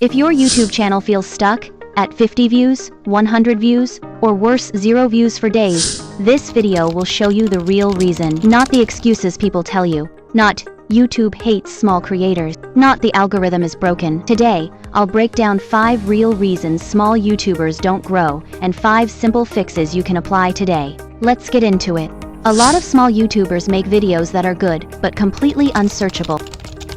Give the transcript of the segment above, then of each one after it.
If your YouTube channel feels stuck at 50 views, 100 views, or worse, 0 views for days, this video will show you the real reason, not the excuses people tell you. Not YouTube hates small creators, not the algorithm is broken. Today, I'll break down 5 real reasons small YouTubers don't grow and 5 simple fixes you can apply today. Let's get into it. A lot of small YouTubers make videos that are good, but completely unsearchable.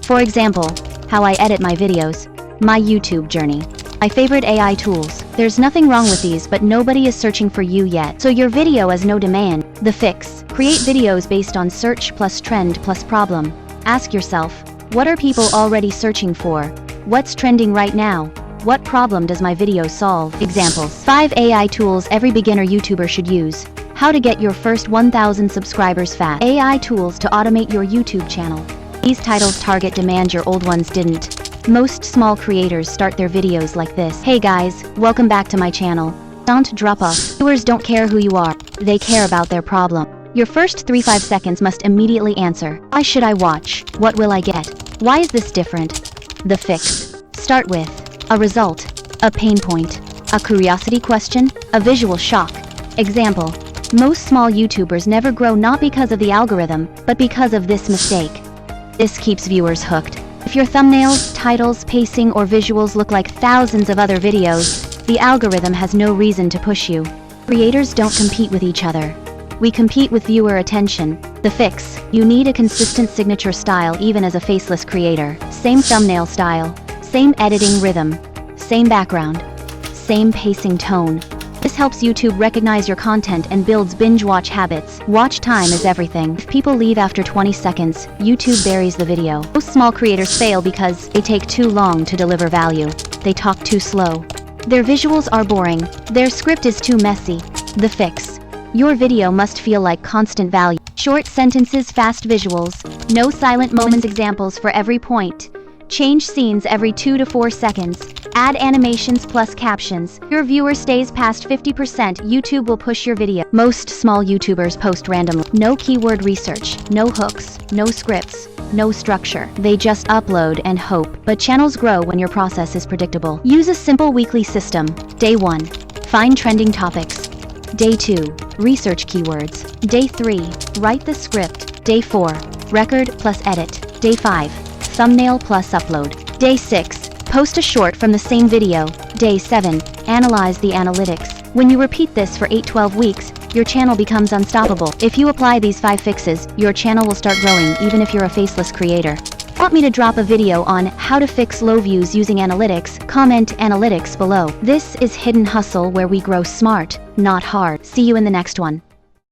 For example, how I edit my videos, my YouTube journey, my favorite AI tools. There's nothing wrong with these, but nobody is searching for you yet, so your video has no demand. The fix: create videos based on search plus trend plus problem. Ask yourself, what are people already searching for? What's trending right now? What problem does my video solve? Examples: 5 AI tools every beginner YouTuber should use. How to get your first 1,000 subscribers fast. AI tools to automate your YouTube channel. These titles target demand your old ones didn't. Most small creators start their videos like this. Hey guys, welcome back to my channel. Don't drop off. Viewers don't care who you are. They care about their problem. Your first 3-5 seconds must immediately answer. Why should I watch? What will I get? Why is this different? The fix: start with a result, a pain point, a curiosity question, a visual shock. Example: most small YouTubers never grow not because of the algorithm, but because of this mistake. This keeps viewers hooked. If your thumbnails, titles, pacing, or visuals look like thousands of other videos, the algorithm has no reason to push you. Creators don't compete with each other. We compete with viewer attention. The fix: you need a consistent signature style even as a faceless creator. Same thumbnail style, same editing rhythm, same background, same pacing tone. This helps YouTube recognize your content and builds binge watch habits. Watch time is everything. If people leave after 20 seconds, YouTube buries the video. Most small creators fail because they take too long to deliver value. They talk too slow. Their visuals are boring. Their script is too messy. The fix: your video must feel like constant value. Short sentences, fast visuals, no silent moments. Examples for every point. Change scenes every 2 to 4 seconds. Add animations plus captions. Your viewer stays past 50%, YouTube will push your video. Most small YouTubers post randomly. No keyword research, no hooks, no scripts, no structure. They just upload and hope. But channels grow when your process is predictable. Use a simple weekly system. Day 1, find trending topics. Day 2, research keywords. Day 3, write the script. Day 4, record plus edit. Day 5, thumbnail plus upload. Day 6, post a short from the same video. Day 7, analyze the analytics. When you repeat this for 8-12 weeks, your channel becomes unstoppable. If you apply these 5 fixes, your channel will start growing even if you're a faceless creator. Want me to drop a video on how to fix low views using analytics? Comment analytics below. This is Hidden Hustle, where we grow smart, not hard. See you in the next one.